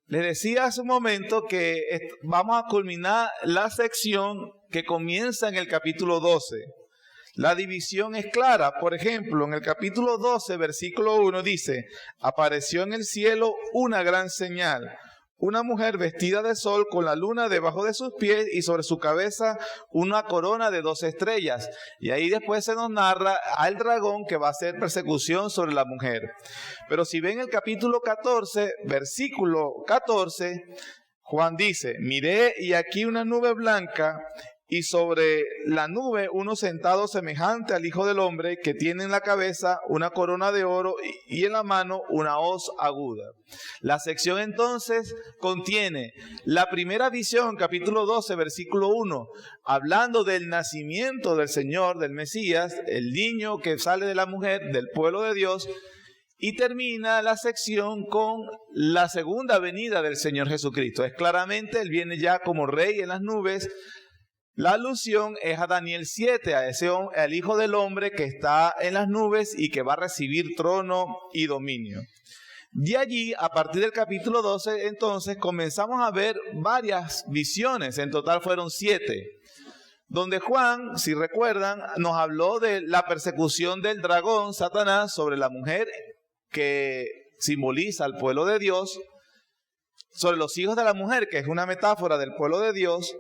Les decía hace un momento que vamos a culminar la sección que comienza en el capítulo 12. La división es clara. Por ejemplo, en el capítulo 12, versículo 1 dice: apareció en el cielo una gran señal, una mujer vestida de sol con la luna debajo de sus pies y sobre su cabeza una corona de 12 estrellas. Y ahí después se nos narra al dragón que va a hacer persecución sobre la mujer. Pero si ven el capítulo 14, versículo 14, Juan dice: miré y aquí una nube blanca, y sobre la nube uno sentado semejante al Hijo del Hombre, que tiene en la cabeza una corona de oro y en la mano una hoz aguda. La sección entonces contiene la primera visión, capítulo 12, versículo 1, hablando del nacimiento del Señor, del Mesías, el niño que sale de la mujer, del pueblo de Dios. Y termina la sección con la segunda venida del Señor Jesucristo. Es claramente, Él viene ya como Rey en las nubes. La alusión es a Daniel 7, al Hijo del Hombre que está en las nubes y que va a recibir trono y dominio. De allí, a partir del capítulo 12, entonces, comenzamos a ver varias visiones. En total fueron 7. Donde Juan, si recuerdan, nos habló de la persecución del dragón, Satanás, sobre la mujer que simboliza al pueblo de Dios, sobre los hijos de la mujer, que es una metáfora del pueblo de Dios.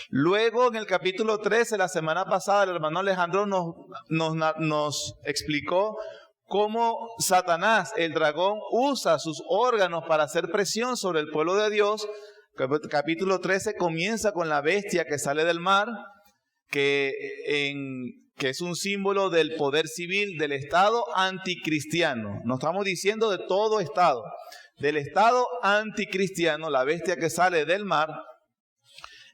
Luego, en el capítulo 13, la semana pasada, el hermano Alejandro nos explicó cómo Satanás, el dragón, usa sus órganos para hacer presión sobre el pueblo de Dios. Capítulo 13 comienza con la bestia que sale del mar, que es un símbolo del poder civil del Estado anticristiano. No estamos diciendo de todo Estado, del Estado anticristiano, la bestia que sale del mar.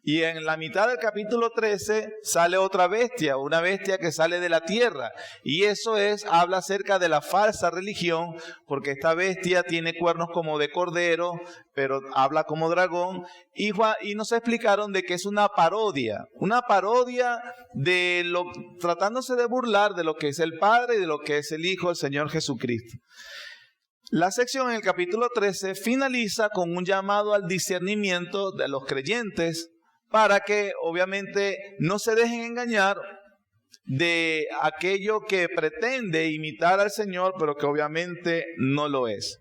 Y en la mitad del capítulo 13 sale otra bestia, una bestia que sale de la tierra. Y eso habla acerca de la falsa religión, porque esta bestia tiene cuernos como de cordero, pero habla como dragón. Y nos explicaron de que es una parodia tratándose de burlar de lo que es el Padre y de lo que es el Hijo, el Señor Jesucristo. La sección en el capítulo 13 finaliza con un llamado al discernimiento de los creyentes, para que obviamente no se dejen engañar de aquello que pretende imitar al Señor, pero que obviamente no lo es.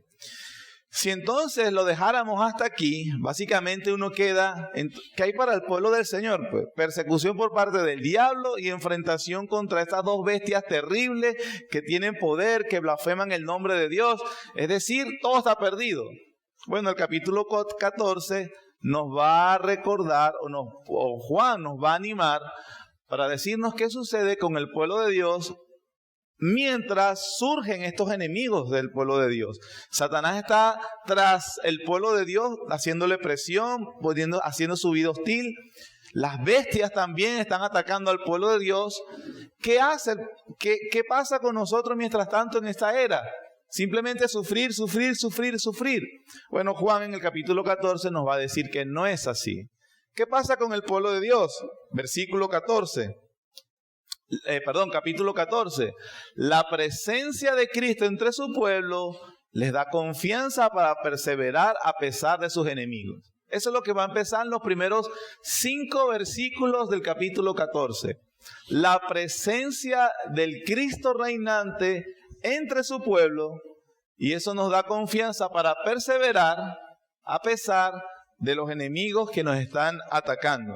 Si entonces lo dejáramos hasta aquí, básicamente uno queda, ¿qué hay para el pueblo del Señor? Pues persecución por parte del diablo y enfrentación contra estas dos bestias terribles que tienen poder, que blasfeman el nombre de Dios. Es decir, todo está perdido. Bueno, el capítulo 14 nos va a recordar, o Juan nos va a animar para decirnos qué sucede con el pueblo de Dios mientras surgen estos enemigos del pueblo de Dios. Satanás está tras el pueblo de Dios, haciéndole presión, haciendo su vida hostil. Las bestias también están atacando al pueblo de Dios. ¿Qué hacen? ¿Qué pasa con nosotros mientras tanto en esta era? Simplemente sufrir. Bueno, Juan en el capítulo 14 nos va a decir que no es así. ¿Qué pasa con el pueblo de Dios? Capítulo 14. La presencia de Cristo entre su pueblo les da confianza para perseverar a pesar de sus enemigos. Eso es lo que va a empezar en los primeros 5 versículos del capítulo 14. La presencia del Cristo reinante entre su pueblo, y eso nos da confianza para perseverar a pesar de los enemigos que nos están atacando.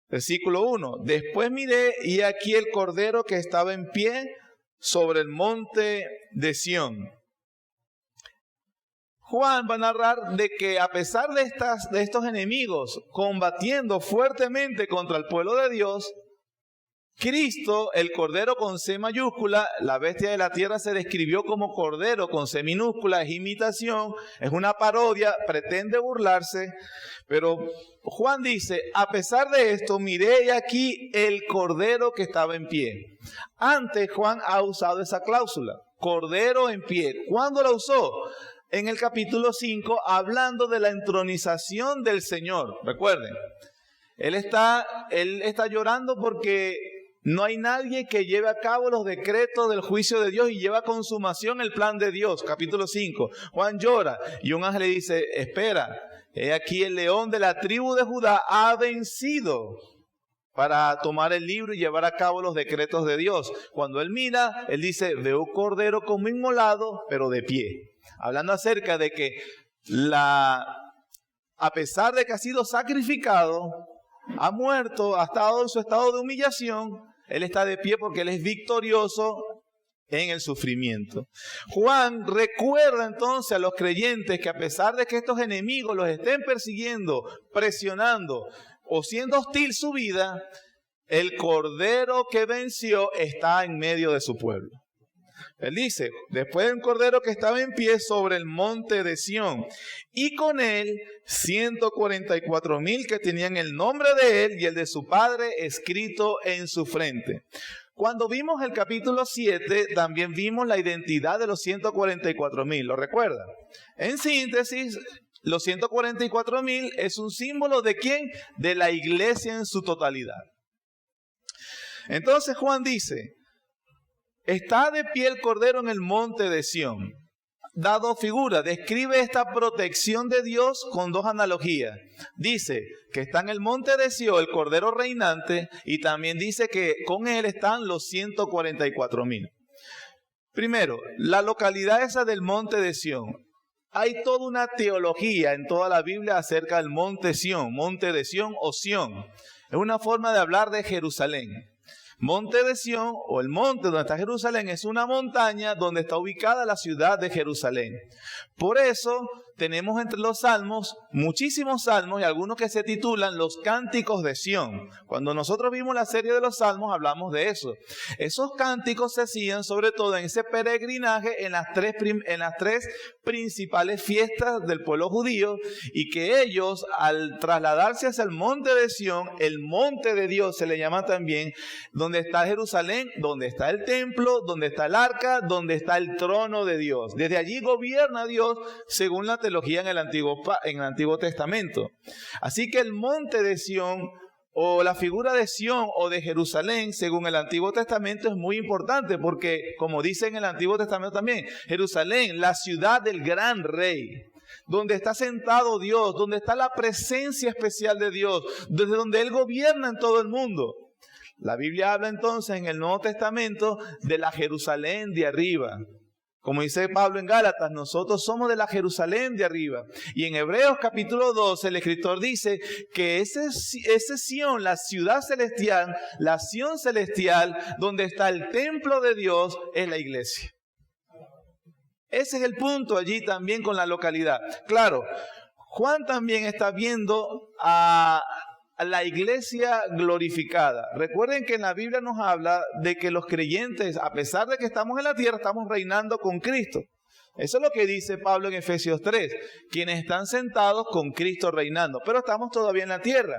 Versículo 1. Después miré y aquí el Cordero que estaba en pie sobre el monte de Sión. Juan va a narrar de que a pesar de estos enemigos combatiendo fuertemente contra el pueblo de Dios, Cristo, el Cordero con C mayúscula, la bestia de la tierra se describió como Cordero con C minúscula, es imitación, es una parodia, pretende burlarse, pero Juan dice, a pesar de esto, miré aquí el Cordero que estaba en pie. Antes Juan ha usado esa cláusula, Cordero en pie. ¿Cuándo la usó? En el capítulo 5, hablando de la entronización del Señor. Recuerden, Él está llorando porque No hay nadie que lleve a cabo los decretos del juicio de Dios y lleve a consumación el plan de Dios. Capítulo 5. Juan llora y un ángel le dice, espera, he aquí el león de la tribu de Judá ha vencido para tomar el libro y llevar a cabo los decretos de Dios. Cuando él mira, él dice, veo un cordero como inmolado, pero de pie. Hablando acerca de que a pesar de que ha sido sacrificado, ha muerto, ha estado en su estado de humillación, él está de pie porque él es victorioso en el sufrimiento. Juan recuerda entonces a los creyentes que a pesar de que estos enemigos los estén persiguiendo, presionando o siendo hostil su vida, el cordero que venció está en medio de su pueblo. Él dice, después de un cordero que estaba en pie sobre el monte de Sión, y con él 144,000 que tenían el nombre de él y el de su padre escrito en su frente. Cuando vimos el capítulo 7, también vimos la identidad de los 144,000, ¿lo recuerdan? En síntesis, los 144,000 es un símbolo ¿de quién? De la iglesia en su totalidad. Entonces Juan dice, está de pie el cordero en el monte de Sión. Da dos figuras, describe esta protección de Dios con dos analogías. Dice que está en el monte de Sión el cordero reinante y también dice que con él están los 144,000. Primero, la localidad esa del monte de Sión. Hay toda una teología en toda la Biblia acerca del monte Sión, monte de Sión o Sión. Es una forma de hablar de Jerusalén. Monte de Sión, o el monte donde está Jerusalén, es una montaña donde está ubicada la ciudad de Jerusalén. Por eso tenemos entre los salmos, muchísimos salmos y algunos que se titulan los cánticos de Sión. Cuando nosotros vimos la serie de los salmos hablamos de eso. Esos cánticos se hacían sobre todo en ese peregrinaje en las tres principales fiestas del pueblo judío y que ellos al trasladarse hacia el monte de Sión, el monte de Dios se le llama también, donde está Jerusalén, donde está el templo, donde está el arca, donde está el trono de Dios. Desde allí gobierna Dios según la teología en el Antiguo Testamento. Así que el monte de Sión o la figura de Sión o de Jerusalén según el Antiguo Testamento es muy importante porque, como dice en el Antiguo Testamento también, Jerusalén, la ciudad del gran rey, donde está sentado Dios, donde está la presencia especial de Dios, desde donde Él gobierna en todo el mundo. La Biblia habla entonces en el Nuevo Testamento de la Jerusalén de arriba. Como dice Pablo en Gálatas, nosotros somos de la Jerusalén de arriba. Y en Hebreos capítulo 12 el escritor dice que ese Sión, la ciudad celestial, la Sión celestial, donde está el templo de Dios, es la iglesia. Ese es el punto allí también con la localidad. Claro, Juan también está viendo a la iglesia glorificada. Recuerden que en la Biblia nos habla de que los creyentes, a pesar de que estamos en la tierra, estamos reinando con Cristo. Eso es lo que dice Pablo en Efesios 3, quienes están sentados con Cristo reinando, pero estamos todavía en la tierra.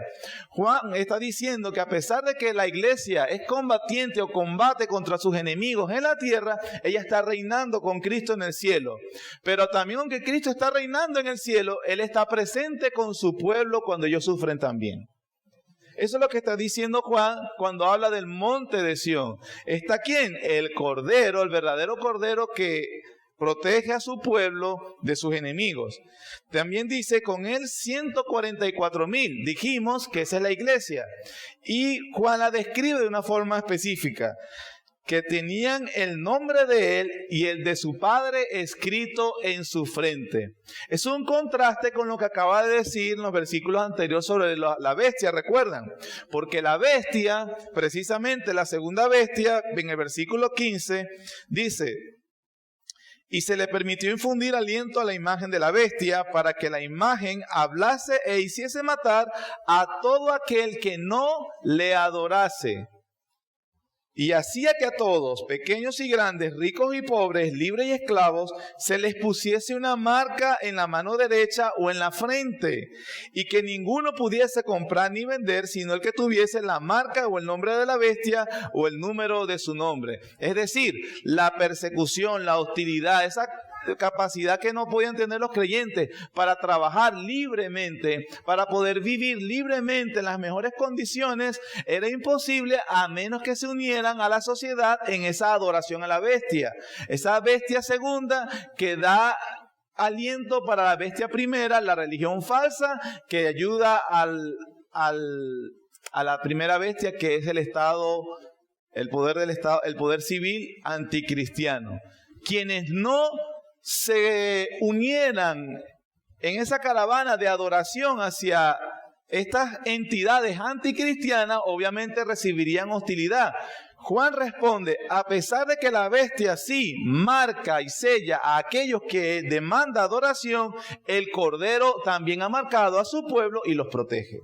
Juan está diciendo que a pesar de que la iglesia es combatiente o combate contra sus enemigos en la tierra, ella está reinando con Cristo en el cielo. Pero también aunque Cristo está reinando en el cielo, Él está presente con su pueblo cuando ellos sufren también. Eso es lo que está diciendo Juan cuando habla del monte de Sión. ¿Está quién? El Cordero, el verdadero Cordero que protege a su pueblo de sus enemigos. También dice con él 144,000. Dijimos que esa es la iglesia. Y Juan la describe de una forma específica. Que tenían el nombre de él y el de su padre escrito en su frente. Es un contraste con lo que acaba de decir en los versículos anteriores sobre la bestia, ¿recuerdan? Porque la bestia, precisamente la segunda bestia, en el versículo 15, dice: y se le permitió infundir aliento a la imagen de la bestia para que la imagen hablase e hiciese matar a todo aquel que no le adorase. Y hacía que a todos, pequeños y grandes, ricos y pobres, libres y esclavos, se les pusiese una marca en la mano derecha o en la frente, y que ninguno pudiese comprar ni vender, sino el que tuviese la marca o el nombre de la bestia o el número de su nombre. Es decir, la persecución, la hostilidad, esa capacidad que no podían tener los creyentes para trabajar libremente, para poder vivir libremente en las mejores condiciones, era imposible a menos que se unieran a la sociedad en esa adoración a la bestia. Esa bestia segunda que da aliento para la bestia primera, la religión falsa, que ayuda a la primera bestia, que es el Estado, el poder del Estado, el poder civil anticristiano. Quienes no se unieran en esa caravana de adoración hacia estas entidades anticristianas, obviamente recibirían hostilidad. Juan responde: a pesar de que la bestia sí marca y sella a aquellos que demanda adoración, el Cordero también ha marcado a su pueblo y los protege.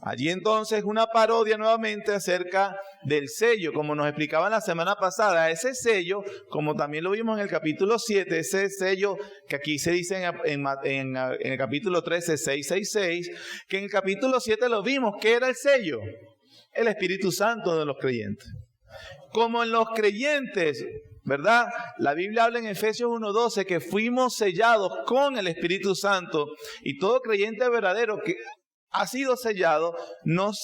Allí entonces una parodia nuevamente acerca del sello, como nos explicaban la semana pasada. Ese sello, como también lo vimos en el capítulo 7, ese sello que aquí se dice en el capítulo 13, 666, que en el capítulo 7 lo vimos. ¿Qué era el sello? El Espíritu Santo de los creyentes. Como en los creyentes, ¿verdad? La Biblia habla en Efesios 1:12 que fuimos sellados con el Espíritu Santo, y todo creyente verdadero que ha sido sellado,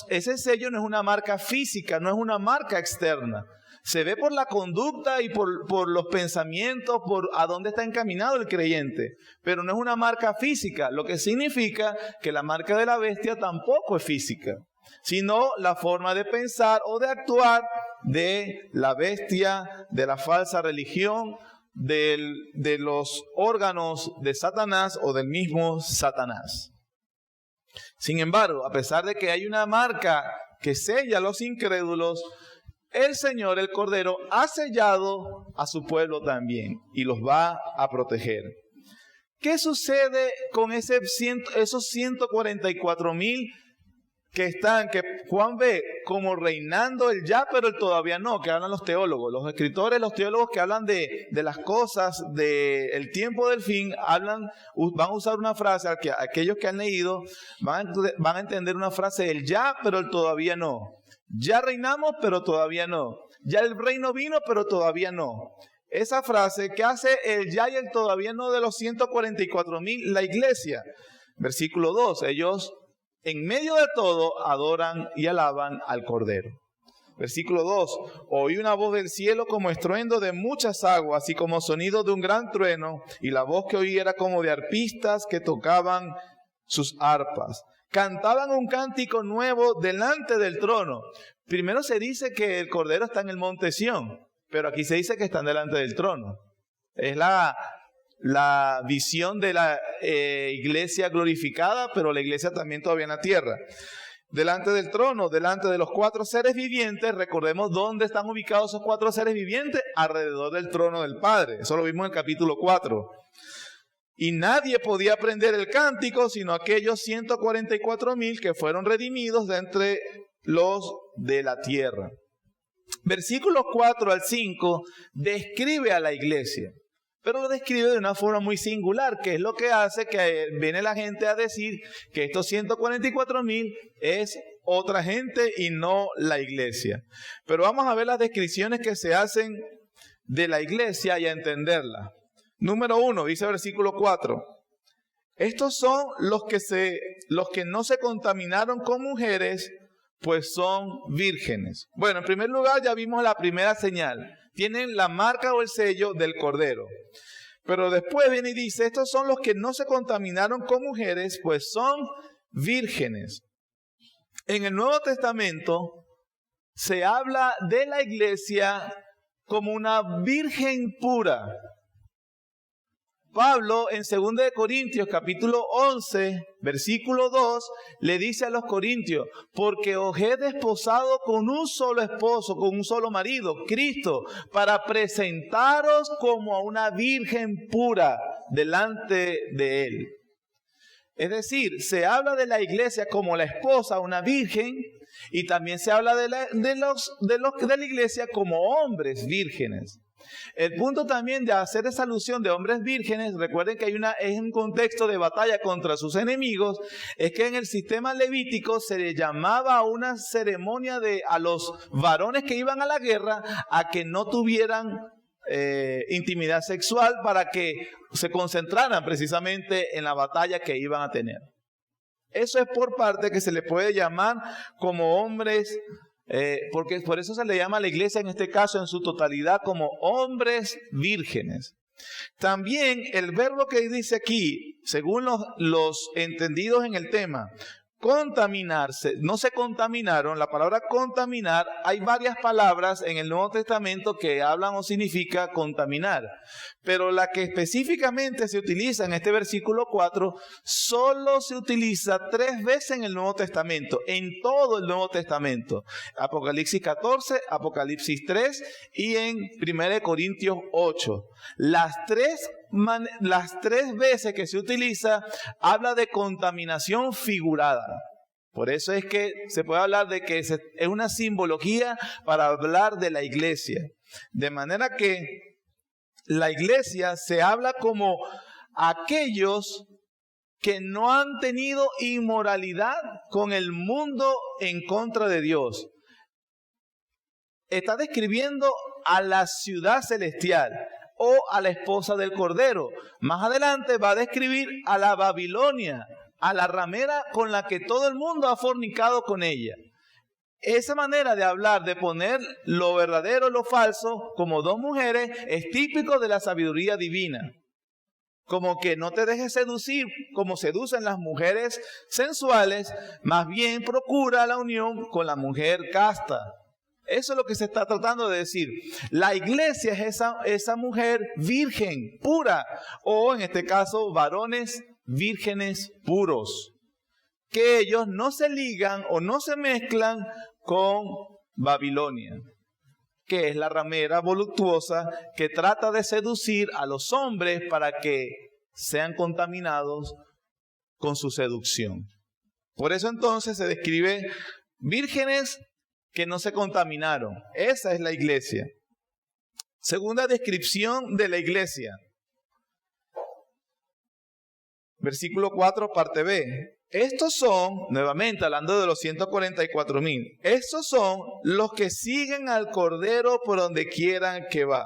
ese sello no es una marca física, no es una marca externa. Se ve por la conducta y por los pensamientos, por a dónde está encaminado el creyente. Pero no es una marca física, lo que significa que la marca de la bestia tampoco es física, sino la forma de pensar o de actuar de la bestia, de la falsa religión, de los órganos de Satanás o del mismo Satanás. Sin embargo, a pesar de que hay una marca que sella a los incrédulos, el Señor, el Cordero, ha sellado a su pueblo también y los va a proteger. ¿Qué sucede con esos 144,000 que Juan ve como reinando el ya, pero el todavía no, que hablan los teólogos? Los escritores, los teólogos que hablan de las cosas, del tiempo del fin, van a usar una frase, aquellos que han leído van a entender una frase: el ya, pero el todavía no. Ya reinamos, pero todavía no. Ya el reino vino, pero todavía no. Esa frase que hace el ya y el todavía no de los 144,000, la iglesia. Versículo 2, ellos en medio de todo adoran y alaban al Cordero. Versículo 2, oí una voz del cielo como estruendo de muchas aguas y como sonido de un gran trueno, y la voz que oí era como de arpistas que tocaban sus arpas. Cantaban un cántico nuevo delante del trono. Primero se dice que el Cordero está en el monte Sión, pero aquí se dice que están delante del trono. Es la visión de la iglesia glorificada, pero la iglesia también todavía en la tierra. Delante del trono, delante de los 4 seres vivientes. Recordemos dónde están ubicados esos 4 seres vivientes: alrededor del trono del Padre. Eso lo vimos en el capítulo 4. Y nadie podía aprender el cántico sino aquellos 144,000 que fueron redimidos de entre los de la tierra. Versículos 4 al 5 describe a la iglesia, pero lo describe de una forma muy singular, que es lo que hace que viene la gente a decir que estos 144,000 es otra gente y no la iglesia. Pero vamos a ver las descripciones que se hacen de la iglesia y a entenderla. Número 1, dice versículo 4. Estos son los que no se contaminaron con mujeres, pues son vírgenes. Bueno, en primer lugar ya vimos la primera señal. Tienen la marca o el sello del Cordero. Pero después viene y dice: estos son los que no se contaminaron con mujeres, pues son vírgenes. En el Nuevo Testamento se habla de la iglesia como una virgen pura. Pablo en 2 de Corintios capítulo 11, versículo 2, le dice a los corintios: porque os he desposado con un solo esposo, con un solo marido, Cristo, para presentaros como a una virgen pura delante de Él. Es decir, se habla de la iglesia como la esposa, una virgen, y también se habla de la iglesia como hombres vírgenes. El punto también de hacer esa alusión de hombres vírgenes, recuerden que es un contexto de batalla contra sus enemigos, es que en el sistema levítico se le llamaba a una ceremonia a los varones que iban a la guerra a que no tuvieran intimidad sexual para que se concentraran precisamente en la batalla que iban a tener. Eso es por parte que se le puede llamar como hombres, porque por eso se le llama a la iglesia en este caso en su totalidad como hombres vírgenes. También el verbo que dice aquí, según los entendidos en el tema, contaminarse, no se contaminaron. La palabra contaminar, hay varias palabras en el Nuevo Testamento que hablan o significa contaminar, pero la que específicamente se utiliza en este versículo 4 solo se utiliza 3 veces en el Nuevo Testamento, en todo el Nuevo Testamento: Apocalipsis 14, Apocalipsis 3 y en 1 Corintios 8. Las tres veces que se utiliza habla de contaminación figurada. Por eso es que se puede hablar de que es una simbología para hablar de la iglesia. De manera que la iglesia se habla como aquellos que no han tenido inmoralidad con el mundo en contra de Dios. Está describiendo a la ciudad celestial o a la esposa del Cordero. Más adelante va a describir a la Babilonia, a la ramera con la que todo el mundo ha fornicado con ella. Esa manera de hablar, de poner lo verdadero y lo falso como dos mujeres, es típico de la sabiduría divina. Como que no te dejes seducir como seducen las mujeres sensuales, más bien procura la unión con la mujer casta. Eso es lo que se está tratando de decir. La iglesia es esa mujer virgen, pura, o en este caso varones vírgenes puros, que ellos no se ligan o no se mezclan con Babilonia, que es la ramera voluptuosa que trata de seducir a los hombres para que sean contaminados con su seducción. Por eso entonces se describe vírgenes que no se contaminaron. Esa es la iglesia. Segunda descripción de la iglesia. Versículo 4, parte B. Estos son, nuevamente hablando de los 144,000, estos son los que siguen al Cordero por donde quieran que va.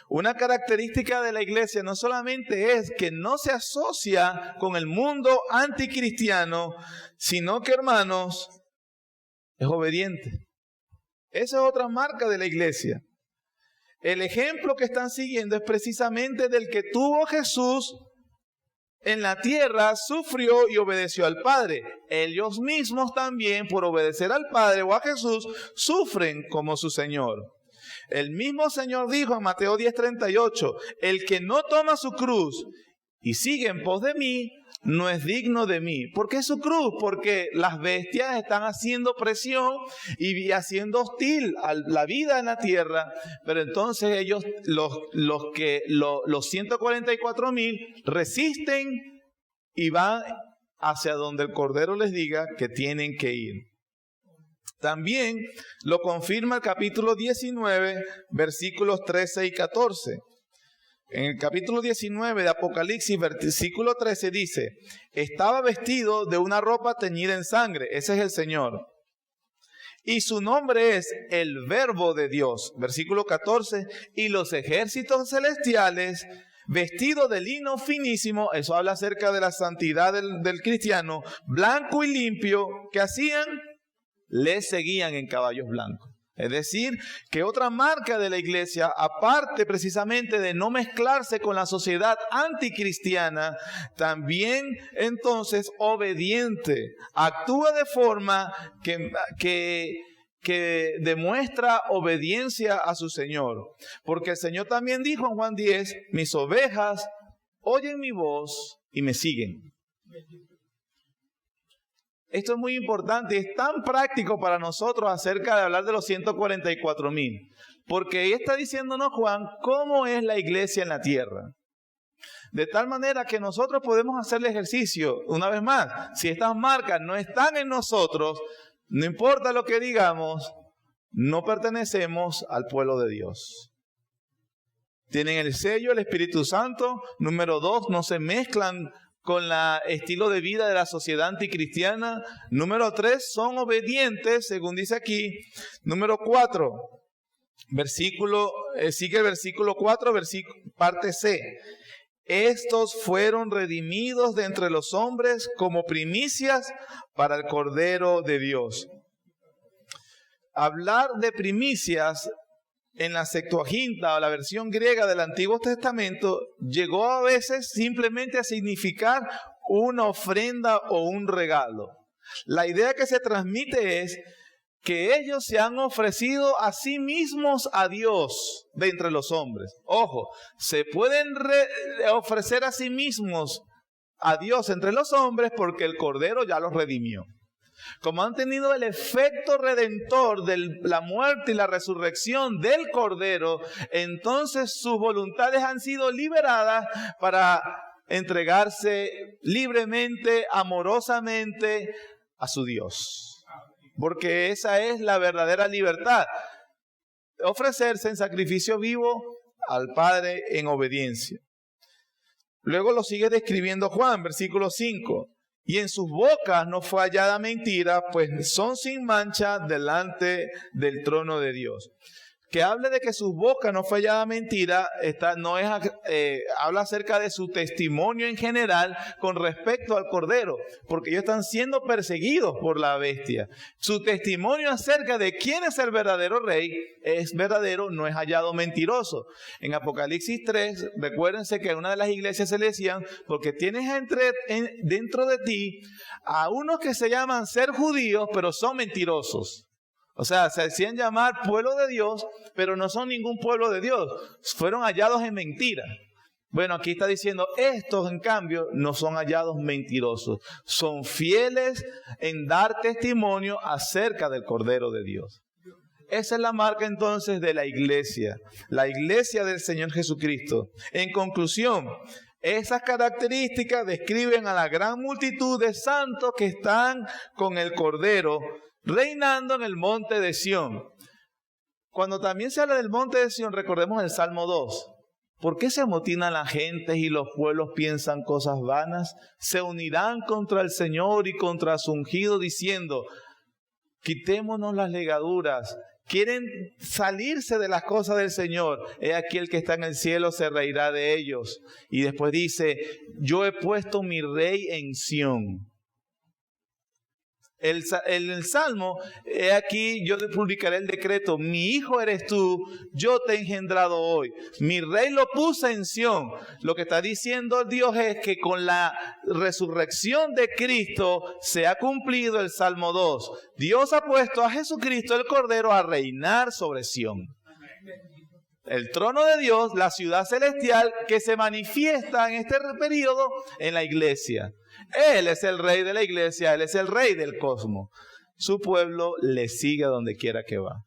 Una característica de la iglesia no solamente es que no se asocia con el mundo anticristiano, sino que, hermanos, es obediente. Esa es otra marca de la iglesia. El ejemplo que están siguiendo es precisamente del que tuvo Jesús en la tierra, sufrió y obedeció al Padre. Ellos mismos también, por obedecer al Padre o a Jesús, sufren como su Señor. El mismo Señor dijo en Mateo 10:38, el que no toma su cruz y sigue en pos de mí, no es digno de mí. ¿Por qué su cruz? Porque las bestias están haciendo presión y haciendo hostil a la vida en la tierra. Pero entonces ellos, los 144,000 resisten y van hacia donde el Cordero les diga que tienen que ir. También lo confirma el capítulo 19, versículos 13 y 14. En el capítulo 19 de Apocalipsis, versículo 13 dice, estaba vestido de una ropa teñida en sangre, ese es el Señor, y su nombre es el Verbo de Dios. Versículo 14, y los ejércitos celestiales, vestidos de lino finísimo, eso habla acerca de la santidad del cristiano, blanco y limpio, ¿qué hacían? Le seguían en caballos blancos. Es decir, que otra marca de la iglesia, aparte precisamente de no mezclarse con la sociedad anticristiana, también entonces obediente, actúa de forma que demuestra obediencia a su Señor. Porque el Señor también dijo en Juan 10, mis ovejas oyen mi voz y me siguen. Esto es muy importante y es tan práctico para nosotros acerca de hablar de los 144,000. Porque ahí está diciéndonos Juan cómo es la iglesia en la tierra. De tal manera que nosotros podemos hacer el ejercicio, una vez más, si estas marcas no están en nosotros, no importa lo que digamos, no pertenecemos al pueblo de Dios. Tienen el sello del Espíritu Santo. Número 2, no se mezclan con el estilo de vida de la sociedad anticristiana. Número 3, son obedientes, según dice aquí. Número 4, Sigue el versículo 4, parte C. Estos fueron redimidos de entre los hombres como primicias para el Cordero de Dios. Hablar de primicias en la Septuaginta o la versión griega del Antiguo Testamento llegó a veces simplemente a significar una ofrenda o un regalo. La idea que se transmite es que ellos se han ofrecido a sí mismos a Dios de entre los hombres. Ojo, se pueden ofrecer a sí mismos a Dios entre los hombres porque el Cordero ya los redimió. Como han tenido el efecto redentor de la muerte y la resurrección del Cordero, entonces sus voluntades han sido liberadas para entregarse libremente, amorosamente a su Dios. Porque esa es la verdadera libertad. Ofrecerse en sacrificio vivo al Padre en obediencia. Luego lo sigue describiendo Juan, versículo 5. Y en sus bocas no fue hallada mentira, pues son sin mancha delante del trono de Dios. Que hable de que sus bocas no fue hallada mentira, habla acerca de su testimonio en general con respecto al Cordero, porque ellos están siendo perseguidos por la bestia. Su testimonio acerca de quién es el verdadero rey es verdadero, no es hallado mentiroso. En Apocalipsis 3, recuérdense que en una de las iglesias se le decían, porque tienes dentro de ti a unos que se llaman ser judíos, pero son mentirosos. O sea, se decían llamar pueblo de Dios, pero no son ningún pueblo de Dios. Fueron hallados en mentira. Bueno, aquí está diciendo, estos en cambio no son hallados mentirosos. Son fieles en dar testimonio acerca del Cordero de Dios. Esa es la marca entonces de la iglesia del Señor Jesucristo. En conclusión, esas características describen a la gran multitud de santos que están con el Cordero, reinando en el monte de Sión. Cuando también se habla del monte de Sión, recordemos el Salmo 2. ¿Por qué se amotinan las gentes y los pueblos piensan cosas vanas? Se unirán contra el Señor y contra su ungido, diciendo, quitémonos las ligaduras. Quieren salirse de las cosas del Señor. He aquí el que está en el cielo se reirá de ellos. Y después dice, yo he puesto mi rey en Sión. El Salmo, he aquí yo te publicaré el decreto, mi hijo eres tú, yo te he engendrado hoy. Mi rey lo puse en Sión. Lo que está diciendo Dios es que con la resurrección de Cristo se ha cumplido el Salmo 2. Dios ha puesto a Jesucristo el Cordero a reinar sobre Sión. El trono de Dios, la ciudad celestial que se manifiesta en este periodo en la iglesia. Él es el rey de la iglesia, Él es el rey del cosmos. Su pueblo le sigue a donde quiera que va.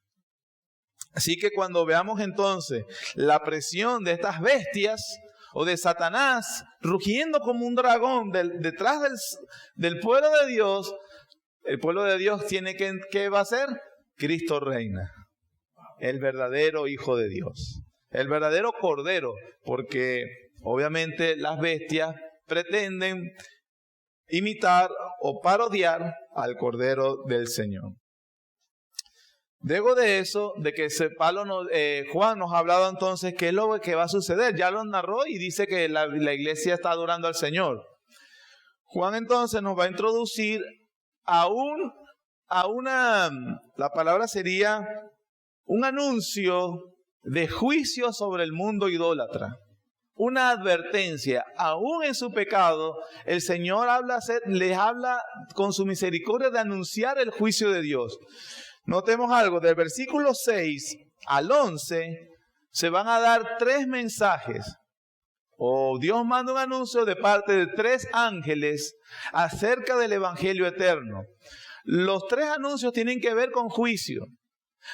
Así que cuando veamos entonces la presión de estas bestias o de Satanás rugiendo como un dragón detrás del pueblo de Dios, el pueblo de Dios tiene que, ¿qué va a hacer? Cristo reina. El verdadero Hijo de Dios. El verdadero Cordero, porque obviamente las bestias pretenden imitar o parodiar al Cordero del Señor. Luego de eso, de que Juan nos ha hablado entonces qué es lo que va a suceder. Ya lo narró y dice que la iglesia está adorando al Señor. Juan entonces nos va a introducir la palabra sería un anuncio de juicio sobre el mundo idólatra. Una advertencia, aún en su pecado, el Señor les habla con su misericordia de anunciar el juicio de Dios. Notemos algo, del versículo 6 al 11 se van a dar 3 mensajes. Dios manda un anuncio de parte de 3 ángeles acerca del Evangelio eterno. Los 3 anuncios tienen que ver con juicio.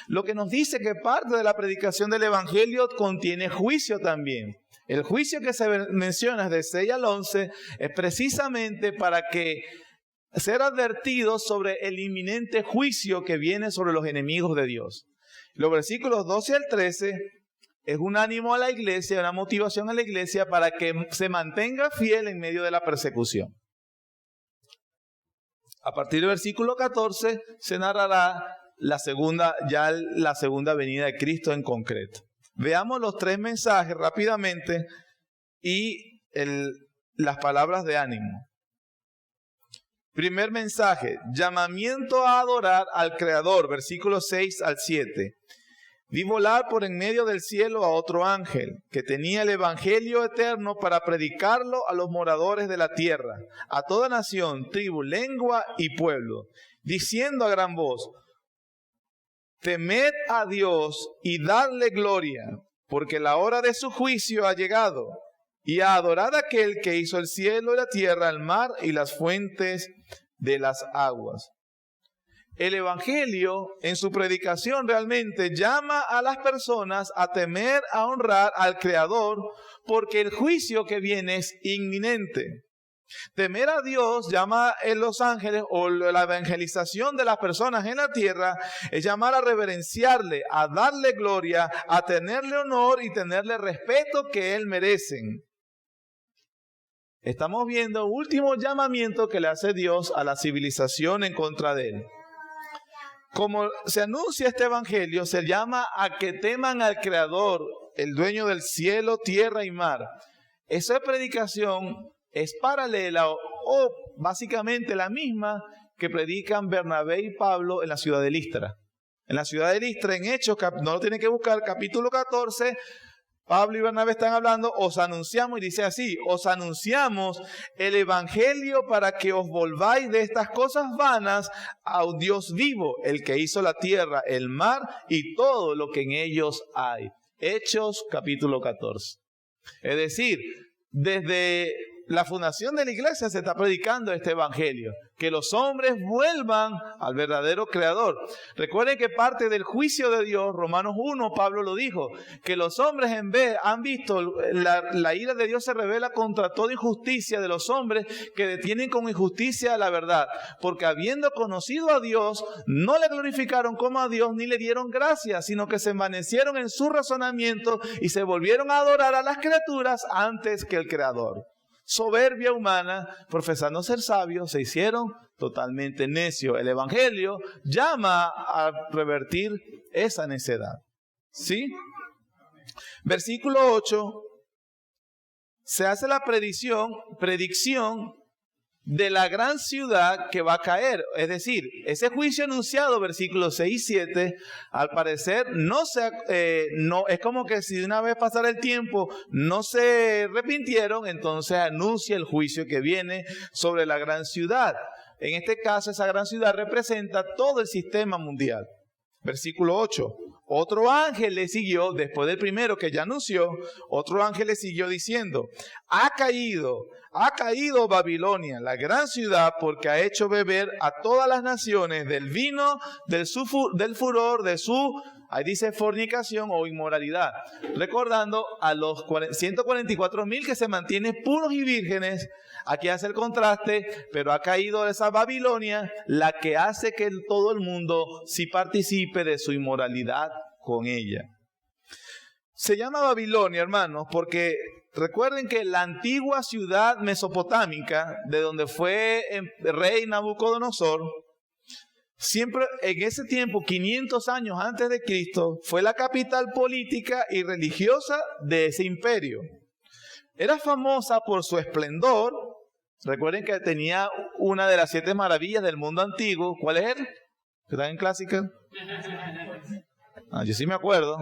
Lo que nos dice que parte de la predicación del Evangelio contiene juicio también. El juicio que se menciona de 6 al 11 es precisamente para ser advertidos sobre el inminente juicio que viene sobre los enemigos de Dios. Los versículos 12 al 13 es un ánimo a la iglesia, una motivación a la iglesia para que se mantenga fiel en medio de la persecución. A partir del versículo 14 se narrará la segunda venida de Cristo en concreto. Veamos los 3 mensajes rápidamente y las palabras de ánimo. Primer mensaje, llamamiento a adorar al Creador, versículos 6 al 7. Vi volar por en medio del cielo a otro ángel, que tenía el evangelio eterno para predicarlo a los moradores de la tierra, a toda nación, tribu, lengua y pueblo, diciendo a gran voz: temed a Dios y dadle gloria, porque la hora de su juicio ha llegado, y a adorar a aquel que hizo el cielo y la tierra, el mar y las fuentes de las aguas. El Evangelio, en su predicación, realmente llama a las personas a temer, a honrar al Creador, porque el juicio que viene es inminente. Temer a Dios llama en los ángeles, o la evangelización de las personas en la tierra, es llamar a reverenciarle, a darle gloria, a tenerle honor y tenerle respeto que Él merecen. Estamos viendo el último llamamiento que le hace Dios a la civilización en contra de Él. Como se anuncia este evangelio, se llama a que teman al Creador, el dueño del cielo, tierra y mar. Esa predicación es paralela o básicamente la misma que predican Bernabé y Pablo en la ciudad de Listra. En la ciudad de Listra, en Hechos, no lo tienen que buscar, capítulo 14, Pablo y Bernabé están hablando, os anunciamos, y dice así: os anunciamos el evangelio para que os volváis de estas cosas vanas a un Dios vivo, el que hizo la tierra, el mar y todo lo que en ellos hay. Hechos capítulo 14. Es decir, desde la fundación de la iglesia se está predicando este evangelio, que los hombres vuelvan al verdadero Creador. Recuerden que parte del juicio de Dios, Romanos 1, Pablo lo dijo, que los hombres han visto, la ira de Dios se revela contra toda injusticia de los hombres que detienen con injusticia la verdad, porque habiendo conocido a Dios, no le glorificaron como a Dios ni le dieron gracias, sino que se envanecieron en su razonamiento y se volvieron a adorar a las criaturas antes que el Creador. Soberbia humana, profesando ser sabios, se hicieron totalmente necios. El Evangelio llama a revertir esa necedad. ¿Sí? Versículo 8. Se hace la predicción de la gran ciudad que va a caer. Es decir, ese juicio anunciado, versículos 6 y 7, al parecer no es como que si de una vez pasara el tiempo no se arrepintieron, entonces anuncia el juicio que viene sobre la gran ciudad. En este caso, esa gran ciudad representa todo el sistema mundial. Versículo 8. Otro ángel le siguió, después del primero que ya anunció, otro ángel le siguió diciendo: ha caído Babilonia, la gran ciudad, porque ha hecho beber a todas las naciones del vino del furor de su, ahí dice, fornicación o inmoralidad. Recordando a los 144,000 que se mantienen puros y vírgenes. Aquí hace el contraste, pero ha caído esa Babilonia, la que hace que todo el mundo sí participe de su inmoralidad con ella. Se llama Babilonia, hermanos, porque recuerden que la antigua ciudad mesopotámica, de donde fue el rey Nabucodonosor, siempre en ese tiempo, 500 años antes de Cristo, fue la capital política y religiosa de ese imperio. Era famosa por su esplendor. Recuerden que tenía una de las 7 maravillas del mundo antiguo. ¿Cuál es él? ¿Que está en clásica? Yo sí me acuerdo.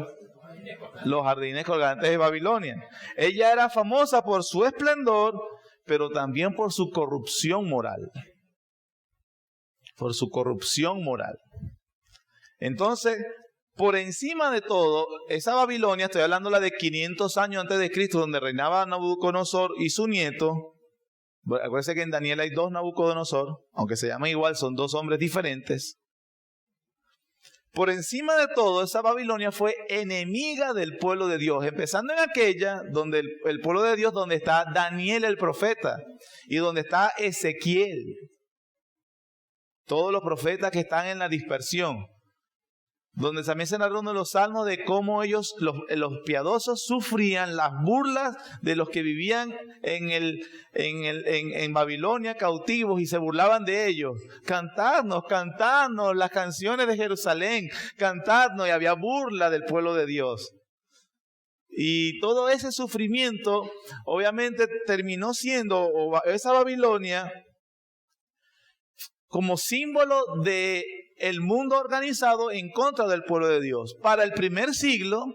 Los jardines colgantes de Babilonia. Ella era famosa por su esplendor, pero también por su corrupción moral. Por su corrupción moral. Entonces, por encima de todo, esa Babilonia, estoy hablando la de 500 años antes de Cristo, donde reinaba Nabucodonosor y su nieto. Acuérdense que en Daniel hay 2 Nabucodonosor, aunque se llaman igual, son 2 hombres diferentes. Por encima de todo, esa Babilonia fue enemiga del pueblo de Dios, empezando en aquella donde el pueblo de Dios, donde está Daniel el profeta y donde está Ezequiel. Todos los profetas que están en la dispersión. donde también se narró uno de los salmos de cómo ellos, los piadosos, sufrían las burlas de los que vivían en Babilonia cautivos y se burlaban de ellos. Cantadnos las canciones de Jerusalén, cantadnos, y había burla del pueblo de Dios. Y todo ese sufrimiento obviamente terminó siendo esa Babilonia como símbolo de el mundo organizado en contra del pueblo de Dios. Para el primer siglo,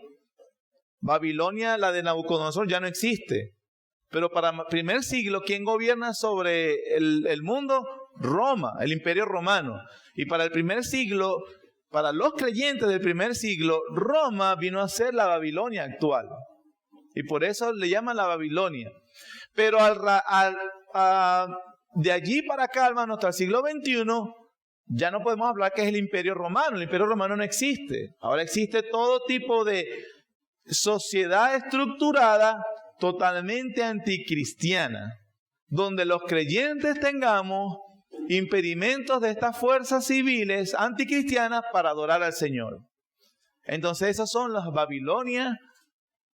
Babilonia, la de Nabucodonosor, ya no existe. Pero para el primer siglo, ¿quién gobierna sobre el mundo? Roma, el imperio romano. Y para el primer siglo, para los creyentes del primer siglo, Roma vino a ser la Babilonia actual. Y por eso le llaman la Babilonia. Pero de allí para acá, hermanos, hasta el siglo XXI, ya no podemos hablar que es el imperio romano. El imperio romano no existe. Ahora existe todo tipo de sociedad estructurada totalmente anticristiana, donde los creyentes tengamos impedimentos de estas fuerzas civiles anticristianas para adorar al Señor. Entonces esas son las Babilonias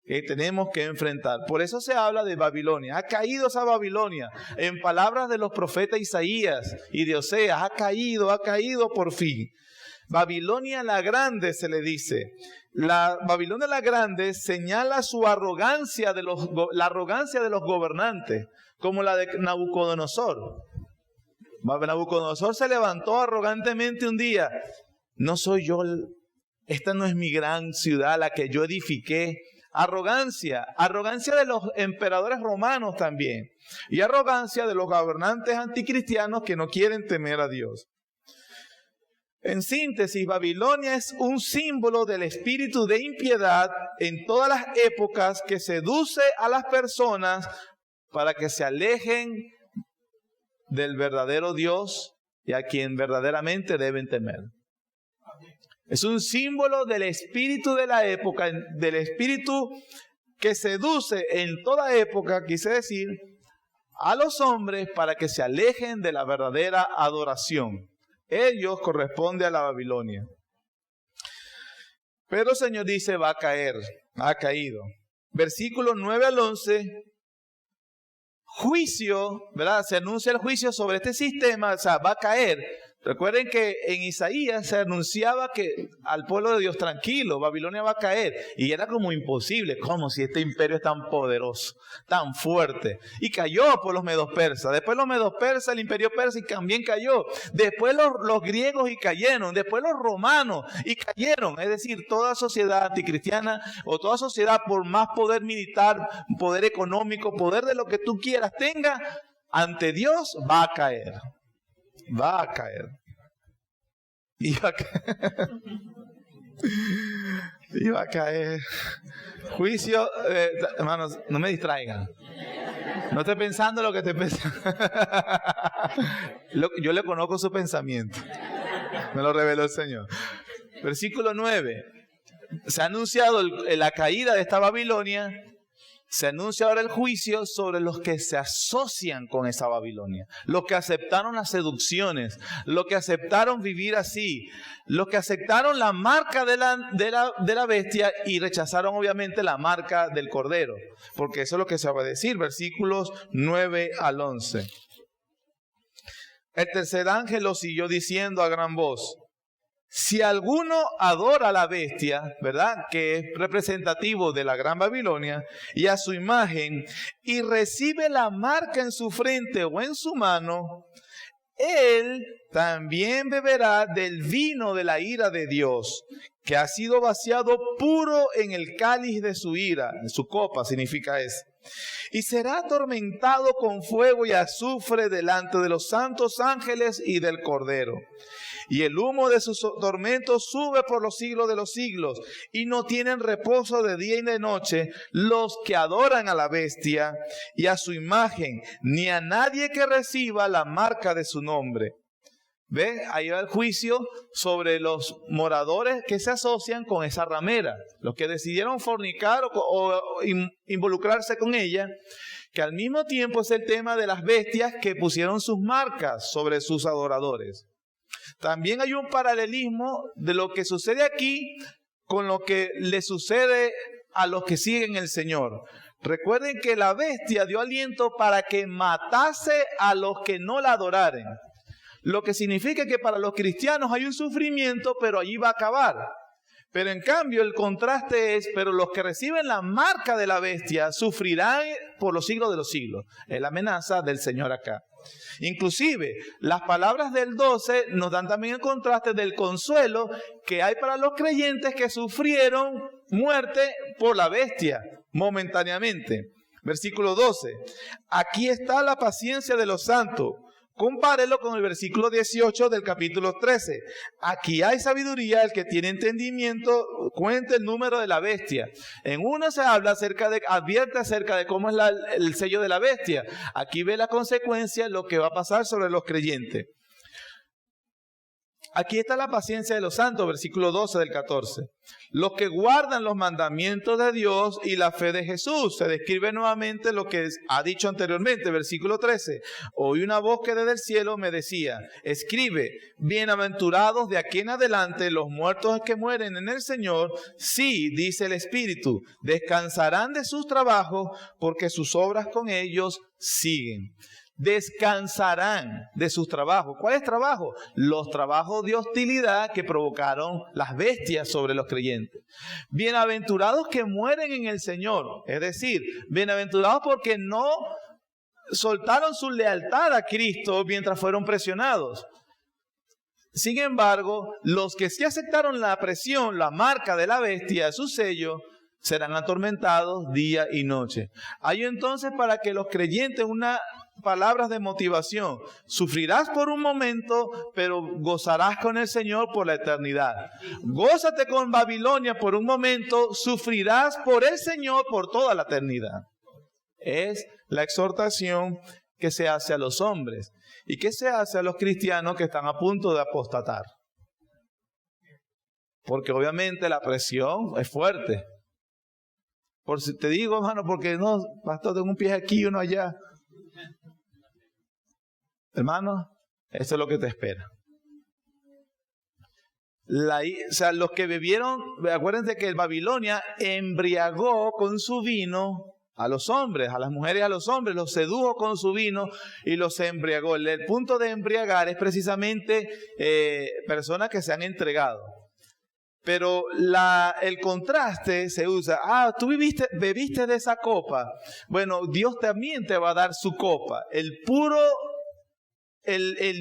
que tenemos que enfrentar. Por eso se habla de Babilonia. Ha caído esa Babilonia. En palabras de los profetas Isaías y de Oseas, ha caído por fin. Babilonia la Grande se le dice. La Babilonia la Grande señala su arrogancia la arrogancia de los gobernantes, como la de Nabucodonosor. Nabucodonosor se levantó arrogantemente un día. No soy yo, esta no es mi gran ciudad, la que yo edifiqué. Arrogancia de los emperadores romanos también. Y arrogancia de los gobernantes anticristianos que no quieren temer a Dios. En síntesis, Babilonia es un símbolo del espíritu de impiedad en todas las épocas que seduce a las personas para que se alejen del verdadero Dios y a quien verdaderamente deben temer. Es un símbolo del espíritu de la época, del espíritu que seduce en toda época, quise decir, a los hombres para que se alejen de la verdadera adoración. Ellos corresponden a la Babilonia. Pero el Señor dice, va a caer, ha caído. Versículos 9 al 11, juicio, ¿verdad? Se anuncia el juicio sobre este sistema, o sea, va a caer. Recuerden que en Isaías se anunciaba que al pueblo de Dios, tranquilo, Babilonia va a caer. Y era como imposible, como si este imperio es tan poderoso, tan fuerte. Y cayó por los medos persas. Después los medos persas, el imperio persa, y también cayó. Después los griegos y cayeron. Después los romanos y cayeron. Es decir, toda sociedad anticristiana o toda sociedad, por más poder militar, poder económico, poder de lo que tú quieras tenga, ante Dios va a caer. Va a caer. Y va a caer. Y va a caer. Juicio, hermanos, no me distraigan. No estoy pensando lo que estoy pensando. Yo le conozco su pensamiento. Me lo reveló el Señor. Versículo 9. Se ha anunciado la caída de esta Babilonia. Se anuncia ahora el juicio sobre los que se asocian con esa Babilonia, los que aceptaron las seducciones, los que aceptaron vivir así, los que aceptaron la marca de la bestia y rechazaron obviamente la marca del Cordero, porque eso es lo que se va a decir, versículos 9 al 11. El tercer ángel lo siguió diciendo a gran voz: si alguno adora a la bestia, ¿verdad?, que es representativo de la gran Babilonia, y a su imagen, y recibe la marca en su frente o en su mano, él también beberá del vino de la ira de Dios, que ha sido vaciado puro en el cáliz de su ira, en su copa significa eso. Y será atormentado con fuego y azufre delante de los santos ángeles y del Cordero. Y el humo de sus tormentos sube por los siglos de los siglos, y no tienen reposo de día y de noche los que adoran a la bestia y a su imagen, ni a nadie que reciba la marca de su nombre. ¿Ve? Ahí va el juicio sobre los moradores que se asocian con esa ramera, los que decidieron fornicar o involucrarse con ella, que al mismo tiempo es el tema de las bestias que pusieron sus marcas sobre sus adoradores. También hay un paralelismo de lo que sucede aquí con lo que le sucede a los que siguen el Señor. Recuerden que la bestia dio aliento para que matase a los que no la adoraren. Lo que significa que para los cristianos hay un sufrimiento, pero allí va a acabar. Pero en cambio el contraste es, pero los que reciben la marca de la bestia sufrirán por los siglos de los siglos. Es la amenaza del Señor acá. Inclusive, las palabras del 12 nos dan también el contraste del consuelo que hay para los creyentes que sufrieron muerte por la bestia momentáneamente. Versículo 12. Aquí está la paciencia de los santos. Compárelo con el versículo 18 del capítulo 13. Aquí hay sabiduría, el que tiene entendimiento cuenta el número de la bestia. En uno se habla advierte acerca de cómo es el sello de la bestia. Aquí ve la consecuencia, lo que va a pasar sobre los creyentes. Aquí está la paciencia de los santos, versículo 12 del 14. Los que guardan los mandamientos de Dios y la fe de Jesús. Se describe nuevamente lo que ha dicho anteriormente, versículo 13. Oí una voz que desde el cielo me decía, escribe, bienaventurados de aquí en adelante los muertos que mueren en el Señor. Sí, dice el Espíritu, descansarán de sus trabajos porque sus obras con ellos siguen. Descansarán de sus trabajos. ¿Cuáles trabajos? Los trabajos de hostilidad que provocaron las bestias sobre los creyentes. Bienaventurados que mueren en el Señor. Es decir, bienaventurados porque no soltaron su lealtad a Cristo mientras fueron presionados. Sin embargo, los que sí aceptaron la presión, la marca de la bestia, su sello, serán atormentados día y noche. Hay entonces para que los creyentes palabras de motivación. Sufrirás por un momento, pero gozarás con el Señor por la eternidad. Gózate con Babilonia por un momento, sufrirás por el Señor por toda la eternidad. Es la exhortación que se hace a los hombres y que se hace a los cristianos que están a punto de apostatar. Porque obviamente la presión es fuerte. Por si te digo, hermano, porque no, pastor, tengo un pie aquí y uno allá. Hermano, eso es lo que te espera. Los que bebieron, acuérdense que el Babilonia embriagó con su vino a los hombres, a las mujeres y a los hombres, los sedujo con su vino y los embriagó. El punto de embriagar es precisamente personas que se han entregado. Pero el contraste se usa, tú bebiste de esa copa. Bueno, Dios también te va a dar su copa. El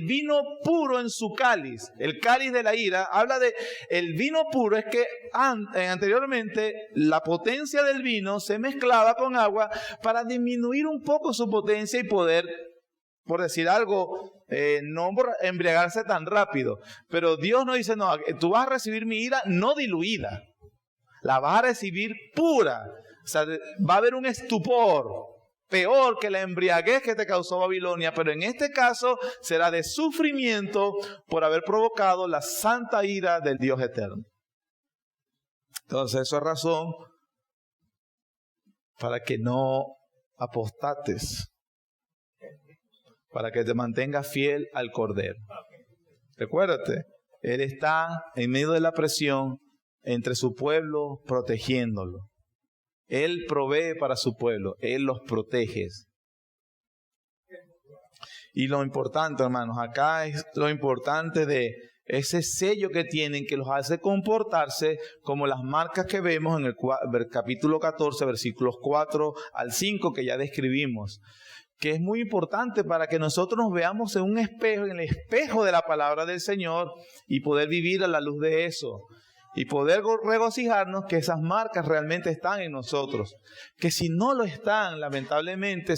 vino puro en su cáliz, el cáliz de la ira, habla de el vino puro, es que anteriormente la potencia del vino se mezclaba con agua para disminuir un poco su potencia y poder, por decir algo, no embriagarse tan rápido. Pero Dios nos dice, no, tú vas a recibir mi ira no diluida, la vas a recibir pura. O sea, va a haber un estupor peor que la embriaguez que te causó Babilonia, pero en este caso será de sufrimiento por haber provocado la santa ira del Dios eterno. Entonces eso es razón para que no apostates, para que te mantengas fiel al Cordero. Recuérdate, Él está en medio de la presión entre su pueblo protegiéndolo. Él provee para su pueblo, Él los protege. Y lo importante, hermanos, acá es lo importante de ese sello que tienen que los hace comportarse como las marcas que vemos en el capítulo 14, versículos 4 al 5 que ya describimos. Que es muy importante para que nosotros nos veamos en un espejo, en el espejo de la palabra del Señor y poder vivir a la luz de eso. Y poder regocijarnos que esas marcas realmente están en nosotros. Que si no lo están, lamentablemente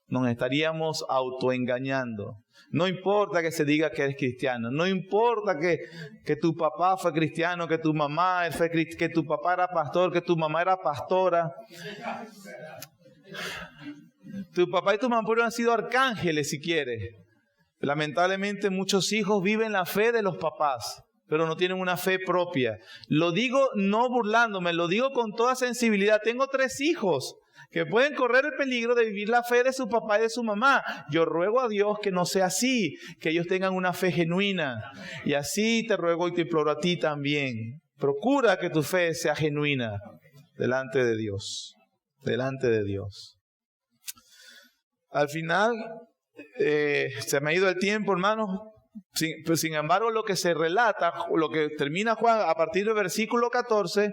nos estaríamos autoengañando. No importa que se diga que eres cristiano. No importa que tu papá fue cristiano, que tu mamá que tu papá era pastor, que tu mamá era pastora. Tu papá y tu mamá han sido arcángeles si quieres. Lamentablemente muchos hijos viven la fe de los papás. pero no tienen una fe propia. Lo digo no burlándome, lo digo con toda sensibilidad. Tengo 3 hijos que pueden correr el peligro de vivir la fe de su papá y de su mamá. Yo ruego a Dios que no sea así, que ellos tengan una fe genuina. Y así te ruego y te imploro a ti también. Procura que tu fe sea genuina delante de Dios. Delante de Dios. Al final, se me ha ido el tiempo, hermanos. Sin embargo, lo que se relata, lo que termina Juan a partir del versículo 14,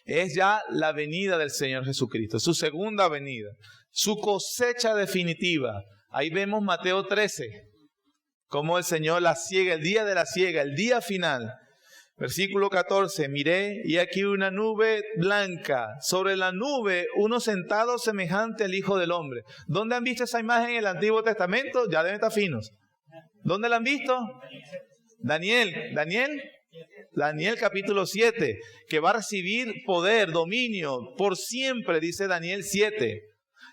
es ya la venida del Señor Jesucristo, su segunda venida, su cosecha definitiva. Ahí vemos Mateo 13, cómo el Señor la siega, el día de la siega, el día final. Versículo 14, miré y aquí una nube blanca, sobre la nube uno sentado semejante al Hijo del Hombre. ¿Dónde han visto esa imagen en el Antiguo Testamento? Ya deben estar finos. ¿Dónde la han visto? Daniel capítulo 7, que va a recibir poder, dominio, por siempre, dice Daniel 7.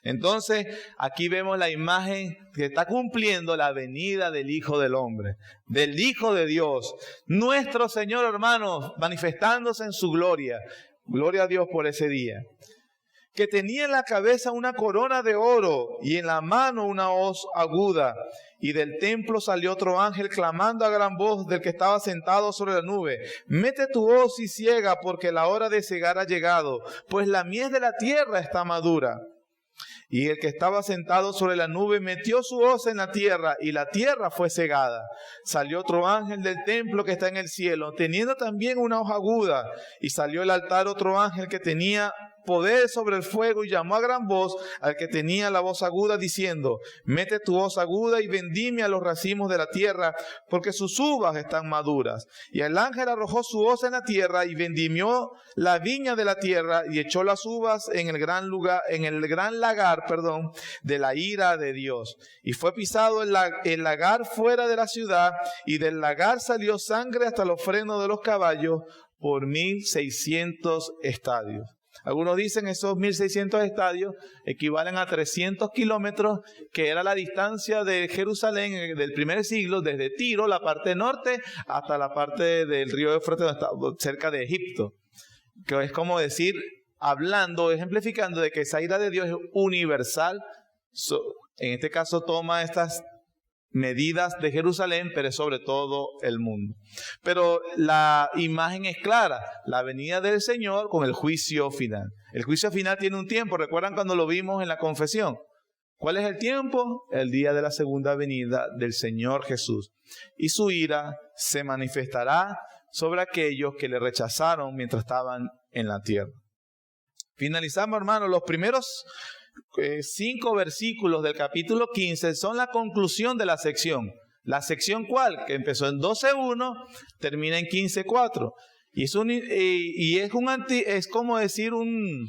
Entonces, aquí vemos la imagen que está cumpliendo la venida del Hijo del Hombre, del Hijo de Dios, nuestro Señor, hermanos, manifestándose en su gloria. Gloria a Dios por ese día. Que tenía en la cabeza una corona de oro y en la mano una hoz aguda. Y del templo salió otro ángel clamando a gran voz del que estaba sentado sobre la nube: mete tu hoz y siega, porque la hora de segar ha llegado, pues la mies de la tierra está madura. Y el que estaba sentado sobre la nube metió su hoz en la tierra, y la tierra fue segada. Salió otro ángel del templo que está en el cielo, teniendo también una hoja aguda. Y salió del altar otro ángel que tenía poder sobre el fuego, y llamó a gran voz al que tenía la voz aguda, diciendo: mete tu hoz aguda y vendimia los racimos de la tierra, porque sus uvas están maduras. Y el ángel arrojó su hoz en la tierra y vendimió la viña de la tierra, y echó las uvas en el gran lagar de la ira de Dios. Y fue pisado el lagar fuera de la ciudad, y del lagar salió sangre hasta los frenos de los caballos por 1600 estadios. Algunos dicen esos 1600 estadios equivalen a 300 kilómetros, que era la distancia de Jerusalén del primer siglo, desde Tiro, la parte norte, hasta la parte del río Éufrates, cerca de Egipto. Que es como decir, ejemplificando de que esa ira de Dios es universal. En este caso toma estas medidas de Jerusalén, pero es sobre todo el mundo. Pero la imagen es clara, la venida del Señor con el juicio final. El juicio final tiene un tiempo, ¿recuerdan cuando lo vimos en la confesión? ¿Cuál es el tiempo? El día de la segunda venida del Señor Jesús. Y su ira se manifestará sobre aquellos que le rechazaron mientras estaban en la tierra. Finalizamos, hermanos, los primeros 5 versículos del capítulo 15 son la conclusión de la sección. ¿La sección cuál? Que empezó en 12.1, termina en 15.4. Es como decir un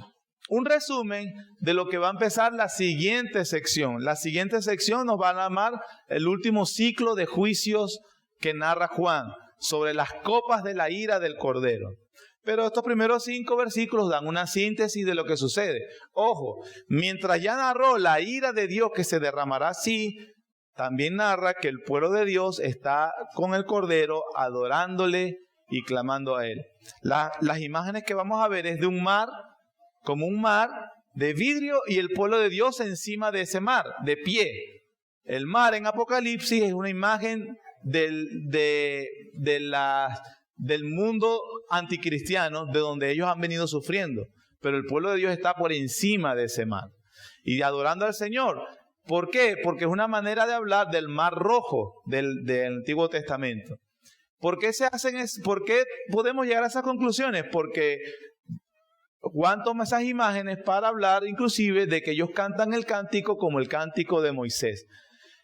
resumen de lo que va a empezar la siguiente sección. La siguiente sección nos va a llamar el último ciclo de juicios que narra Juan, sobre las copas de la ira del Cordero. Pero estos primeros 5 versículos dan una síntesis de lo que sucede. Ojo, mientras ya narró la ira de Dios que se derramará así, también narra que el pueblo de Dios está con el Cordero adorándole y clamando a Él. Las imágenes que vamos a ver es de un mar, como un mar de vidrio, y el pueblo de Dios encima de ese mar, de pie. El mar en Apocalipsis es una imagen del mundo anticristiano, de donde ellos han venido sufriendo. Pero el pueblo de Dios está por encima de ese mar y adorando al Señor. ¿Por qué? Porque es una manera de hablar del mar rojo del Antiguo Testamento. ¿Por qué podemos llegar a esas conclusiones? Porque Juan toma esas imágenes para hablar inclusive de que ellos cantan el cántico como el cántico de Moisés.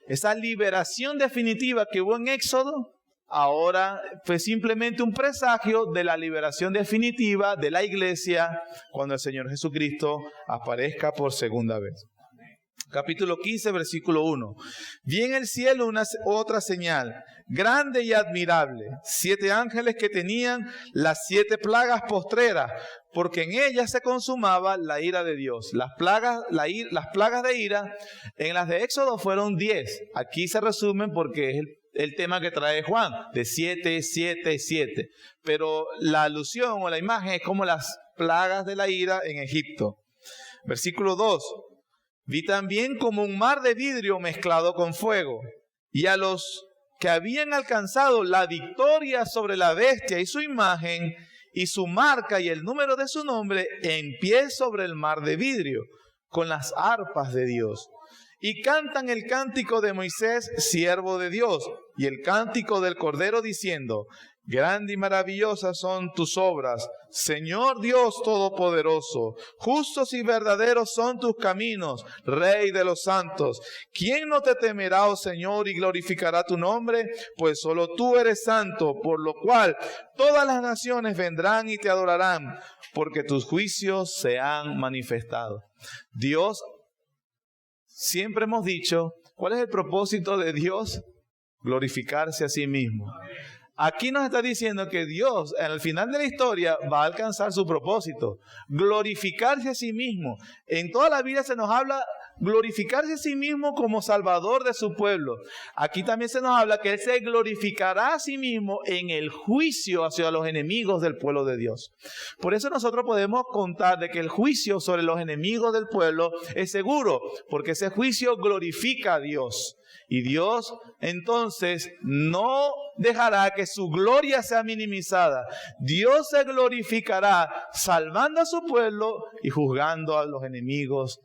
Esa liberación definitiva que hubo en Éxodo ahora fue simplemente un presagio de la liberación definitiva de la iglesia cuando el Señor Jesucristo aparezca por segunda vez. Capítulo 15, versículo 1. Vi en el cielo otra señal, grande y admirable, 7 ángeles que tenían las 7 plagas postreras, porque en ellas se consumaba la ira de Dios. Las plagas de ira, en las de Éxodo fueron 10. Aquí se resumen porque es el tema que trae Juan, de 7, 7, 7. Pero la alusión o la imagen es como las plagas de la ira en Egipto. Versículo 2. Vi también como un mar de vidrio mezclado con fuego, y a los que habían alcanzado la victoria sobre la bestia y su imagen, y su marca y el número de su nombre, en pie sobre el mar de vidrio, con las arpas de Dios. Y cantan el cántico de Moisés, siervo de Dios, y el cántico del Cordero, diciendo: grande y maravillosas son tus obras, Señor Dios Todopoderoso. Justos y verdaderos son tus caminos, Rey de los santos. ¿Quién no te temerá, oh Señor, y glorificará tu nombre? Pues solo tú eres santo, por lo cual todas las naciones vendrán y te adorarán, porque tus juicios se han manifestado. Dios, siempre hemos dicho, ¿cuál es el propósito de Dios? Glorificarse a sí mismo. Aquí nos está diciendo que Dios, al final de la historia, va a alcanzar su propósito. Glorificarse a sí mismo. En toda la Biblia se nos habla glorificarse a sí mismo como Salvador de su pueblo. Aquí también se nos habla que Él se glorificará a sí mismo en el juicio hacia los enemigos del pueblo de Dios. Por eso nosotros podemos contar de que el juicio sobre los enemigos del pueblo es seguro, porque ese juicio glorifica a Dios. Y Dios entonces no dejará que su gloria sea minimizada. Dios se glorificará salvando a su pueblo y juzgando a los enemigos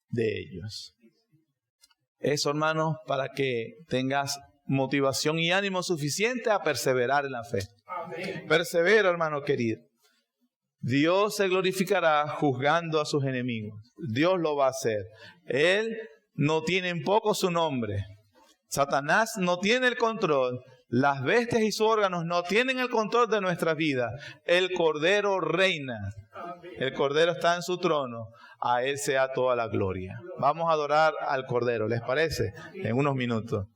de ellos. Eso, hermanos, para que tengas motivación y ánimo suficiente a perseverar en la fe. Amén. Persevera, hermano querido. Dios se glorificará juzgando a sus enemigos. Dios lo va a hacer. Él no tiene en poco su nombre. Satanás no tiene el control. Las bestias y sus órganos no tienen el control de nuestra vida. El Cordero reina. El Cordero está en su trono. A Él sea toda la gloria. Vamos a adorar al Cordero, ¿les parece? En unos minutos.